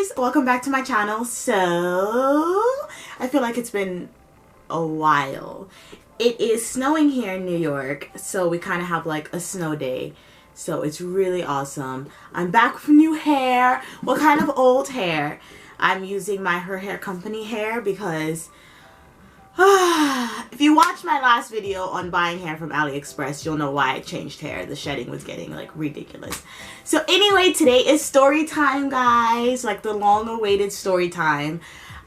guys, welcome back to my channel. So I feel like it's been a while. It is snowing here in New York, so we kind of have like a snow day, so it's really awesome. I'm back with new hair. What kind of old hair? I'm using my Her Hair Company hair because if you watched my last video on buying hair from AliExpress, you'll know why I changed hair. The shedding was getting like ridiculous. So anyway, today is story time, guys. Like the long-awaited story time.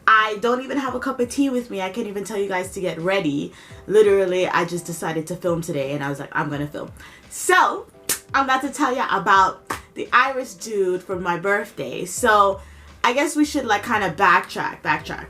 I don't even have a cup of tea with me. I can't even tell you guys to get ready. Literally, I just decided to film today and I was like, I'm gonna film. So I'm about to tell you about the Irish dude for my birthday. So I guess we should like kind of backtrack.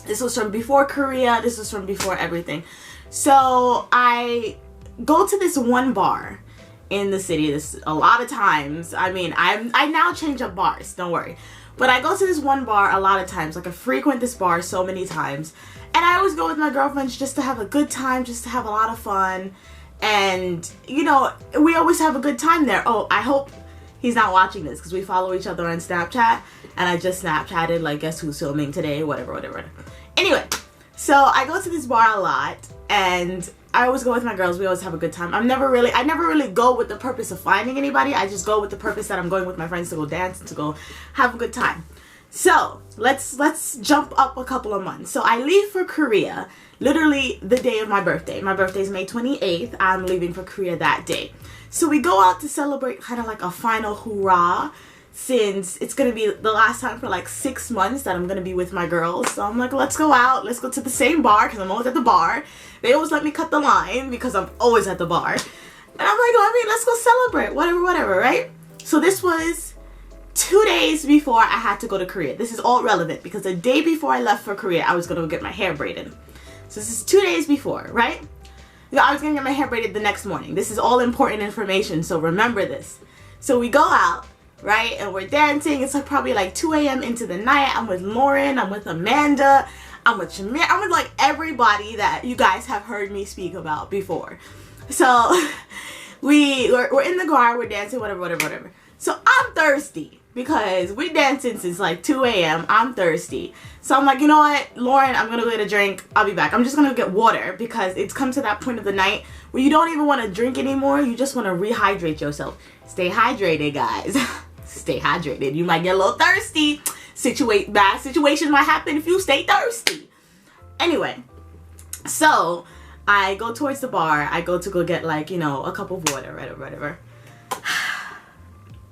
This was from before Korea. This was from before everything. So I go to this one bar in the city. This a lot of times. I mean, I now change up bars. Don't worry. But I go to this one bar a lot of times. Like I frequent this bar so many times. And I always go with my girlfriends just to have a good time, just to have a lot of fun. And, you know, we always have a good time there. Oh, I hope he's not watching this because we follow each other on Snapchat. And I just Snapchatted, like, guess who's filming today? Whatever. Anyway, so I go to this bar a lot. And I always go with my girls. We always have a good time. I never really go with the purpose of finding anybody. I just go with the purpose that I'm going with my friends to go dance and to go have a good time. So let's jump up a couple of months. So I leave for Korea literally the day of my birthday. My birthday is May 28th. I'm leaving for Korea that day. So we go out to celebrate kind of like a final hoorah, since it's gonna be the last time for like 6 months that I'm gonna be with my girls. So I'm like, let's go out, let's go to the same bar, because I'm always at the bar. They always let me cut the line because I'm always at the bar. And I'm like, I mean, let's go celebrate, whatever, right? So this was 2 days before I had to go to Korea. This is all relevant because the day before I left for Korea, I was gonna go get my hair braided. So this is 2 days before, right? I was gonna get my hair braided the next morning. This is all important information, so remember this. So we go out, right, and we're dancing. It's like probably like 2 a.m. into the night. I'm with Lauren, I'm with Amanda, I'm with Shamir, I'm with like everybody that you guys have heard me speak about before. So we're in the car, we're dancing, whatever. So I'm thirsty because we're dancing since like 2 a.m. I'm thirsty. So I'm like, you know what, Lauren, I'm gonna go get a drink. I'll be back. I'm just gonna get water because it's come to that point of the night where you don't even want to drink anymore. You just want to rehydrate yourself. Stay hydrated, guys. Stay hydrated. You might get a little thirsty. Bad situations might happen if you stay thirsty. Anyway, so I go towards the bar. I go to go get like, you know, a cup of water, whatever.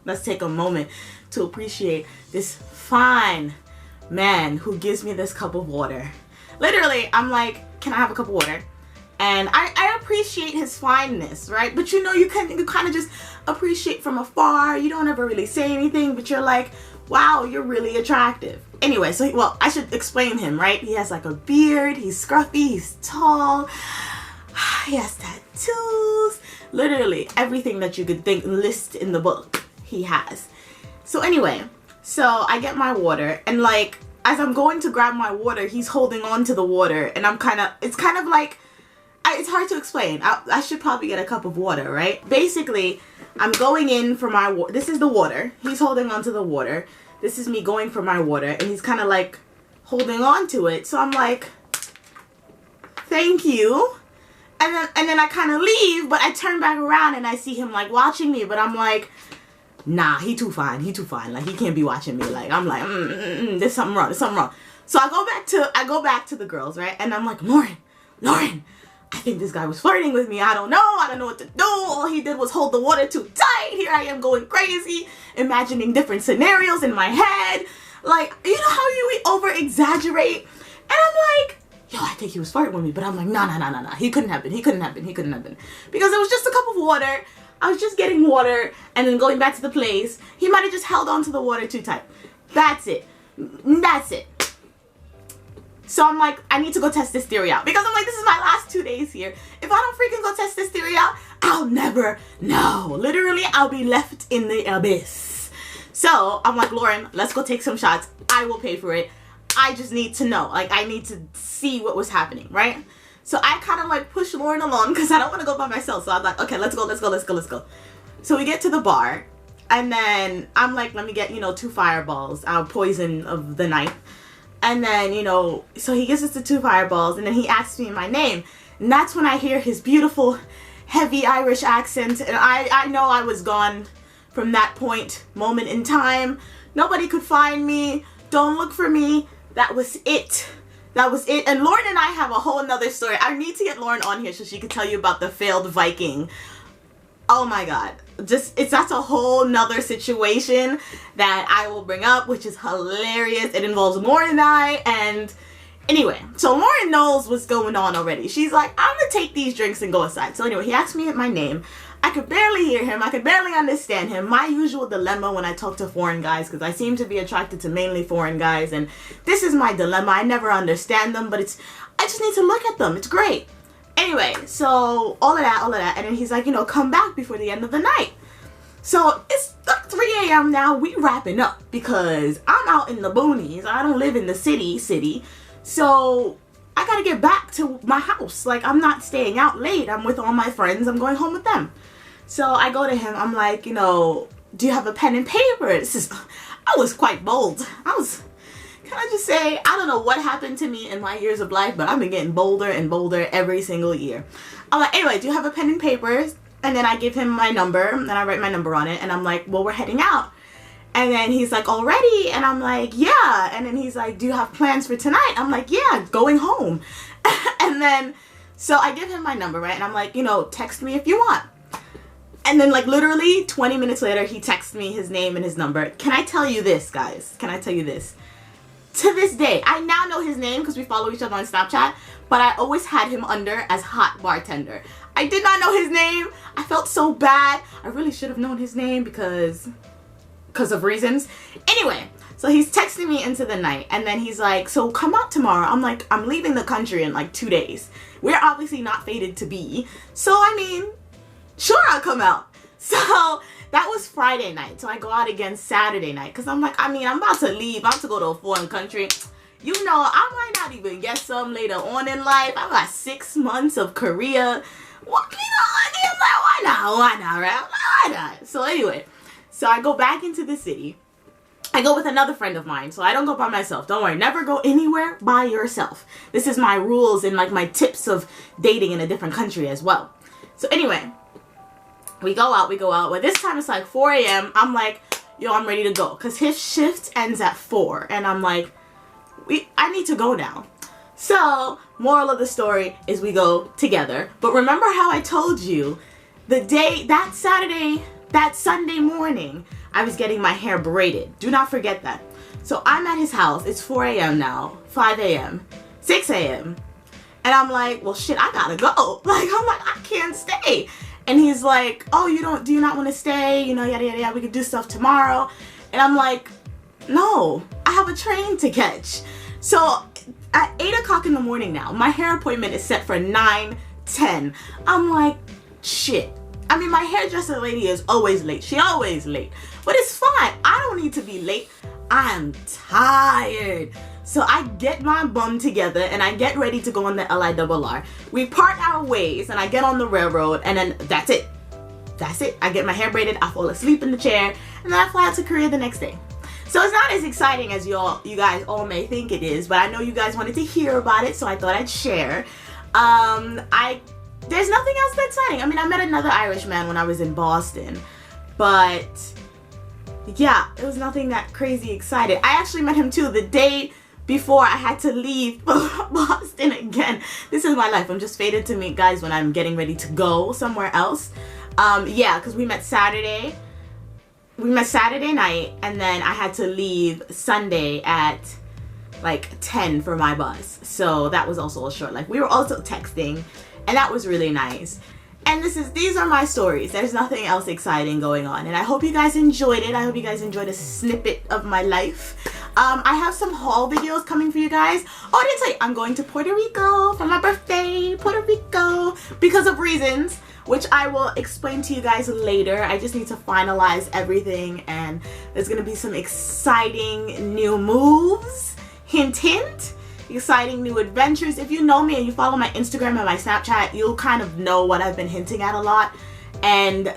Let's take a moment to appreciate this fine man who gives me this cup of water. Literally, I'm like, can I have a cup of water? And I appreciate his fineness, right? But you know, you kind of just appreciate from afar. You don't ever really say anything, but you're like, wow, you're really attractive. Anyway, so, well, I should explain him, right? He has like a beard, he's scruffy, he's tall, he has tattoos. Literally, everything that you could think, list in the book, he has. So anyway, so I get my water, and like, as I'm going to grab my water, he's holding on to the water, and it's kind of like, it's hard to explain. I should probably get a cup of water, right? Basically, I'm going in for my water. This is the water. He's holding on to the water. This is me going for my water, and he's kind of like holding on to it. So I'm like, thank you. And then I kind of leave, but I turn back around and I see him like watching me, but I'm like, nah, he too fine. Like, he can't be watching me. Like, I'm like, there's something wrong. So I go back to the girls, right? And I'm like, Lauren, I think this guy was flirting with me. I don't know what to do. All he did was hold the water too tight. Here I am going crazy, imagining different scenarios in my head. Like, you know how we over-exaggerate? And I'm like, yo, I think he was flirting with me. But I'm like, nah. He couldn't have been. Because it was just a cup of water. I was just getting water and then going back to the place. He might have just held on to the water too tight. That's it. So I'm like, I need to go test this theory out. Because I'm like, this is my last 2 days here. If I don't freaking go test this theory out, I'll never know. Literally, I'll be left in the abyss. So I'm like, Lauren, let's go take some shots. I will pay for it. I just need to know. Like, I need to see what was happening, right? So I kind of like push Lauren along because I don't want to go by myself. So I'm like, okay, let's go. So we get to the bar. And then I'm like, let me get, 2 fireballs, our poison of the night. And then, so he gives us the 2 fireballs, and then he asks me my name. And that's when I hear his beautiful, heavy Irish accent. And I know I was gone from that moment in time. Nobody could find me. Don't look for me. That was it. That was it. And Lauren and I have a whole nother story. I need to get Lauren on here so she can tell you about the failed Viking. Oh my God. That's a whole nother situation that I will bring up, which is hilarious. It involves Lauren and I. And anyway, so Lauren knows what's going on already. She's like, I'm gonna take these drinks and go aside. So anyway, he asked me my name. I could barely hear him. I could barely understand him. My usual dilemma when I talk to foreign guys, because I seem to be attracted to mainly foreign guys, and this is my dilemma. I never understand them, but I just need to look at them. It's great. Anyway, so all of that, and then he's like, come back before the end of the night. So it's 3 a.m. now. We wrapping up because I'm out in the boonies. I don't live in the city. So I gotta get back to my house. Like, I'm not staying out late. I'm with all my friends. I'm going home with them. So I go to him. I'm like, do you have a pen and paper? I was quite bold. Can I just say, I don't know what happened to me in my years of life, but I've been getting bolder and bolder every single year. I'm like, anyway, do you have a pen and paper? And then I give him my number, and I write my number on it, and I'm like, well, we're heading out. And then he's like, already? And I'm like, yeah. And then he's like, do you have plans for tonight? I'm like, yeah, going home. And then, so I give him my number, right? And I'm like, text me if you want. And then, like, literally 20 minutes later, he texts me his name and his number. Can I tell you this, guys? Can I tell you this? To this day, I now know his name because we follow each other on Snapchat, but I always had him under as hot bartender. I did not know his name. I felt so bad. I really should have known his name because of reasons. Anyway, so he's texting me into the night, and then he's like, so come out tomorrow. I'm like, I'm leaving the country in like 2 days. We're obviously not fated to be. So, I mean, sure, I'll come out. So that was Friday night. So I go out again Saturday night because I'm like, I'm about to leave. I'm about to go to a foreign country. I might not even get some later on in life. I got 6 months of Korea. Well, I'm like, why not, right? Why not? So anyway, so I go back into the city. I go with another friend of mine, so I don't go by myself. Don't worry, never go anywhere by yourself. This is my rules and like my tips of dating in a different country as well. So anyway, we go out. Well, this time it's like 4 a.m. I'm like, yo, I'm ready to go. Because his shift ends at 4. And I'm like, I need to go now. So, moral of the story is we go together. But remember how I told you that Sunday morning, I was getting my hair braided. Do not forget that. So I'm at his house. It's 4 a.m. now, 5 a.m., 6 a.m. And I'm like, well, shit, I gotta go. I can't stay. And he's like, oh, do you not want to stay? Yada, yada, yada. We could do stuff tomorrow. And I'm like, no, I have a train to catch. So at 8 o'clock in the morning now, my hair appointment is set for 9:10. I'm like, shit. My hairdresser lady is always late. She always late. But it's fine. I don't need to be late. I'm tired. So I get my bum together and I get ready to go on the LIRR. We part our ways and I get on the railroad, and then that's it. I get my hair braided, I fall asleep in the chair, and then I fly out to Korea the next day. So it's not as exciting as you guys all may think it is, but I know you guys wanted to hear about it, so I thought I'd share. There's nothing else that's exciting. I met another Irish man when I was in Boston, but yeah, it was nothing that crazy exciting. I actually met him too the day before I had to leave Boston again. This is my life. I'm just fated to meet guys when I'm getting ready to go somewhere else. Yeah, because we met Saturday. We met Saturday night, and then I had to leave Sunday at like 10 for my bus. So that was also a short life. We were also texting, and that was really nice. And these are my stories. There's nothing else exciting going on. And I hope you guys enjoyed it. I hope you guys enjoyed a snippet of my life. I have some haul videos coming for you guys. Oh, I didn't tell you, I'm going to Puerto Rico for my birthday. Puerto Rico. Because of reasons, which I will explain to you guys later. I just need to finalize everything. And there's going to be some exciting new moves. Hint, hint. Exciting new adventures. If you know me and you follow my Instagram and my Snapchat, you'll kind of know what I've been hinting at a lot, and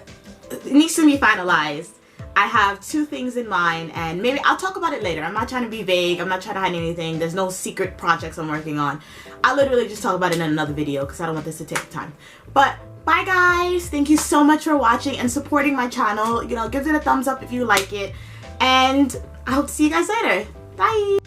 it needs to be finalized. I have 2 things in mind, and maybe I'll talk about it later. I'm not trying to be vague. I'm not trying to hide anything. There's no secret projects I'm working on. I'll literally just talk about it in another video because I don't want this to take time. But bye guys. Thank you so much for watching and supporting my channel. You know, give it a thumbs up if you like it. And I hope to see you guys later. Bye.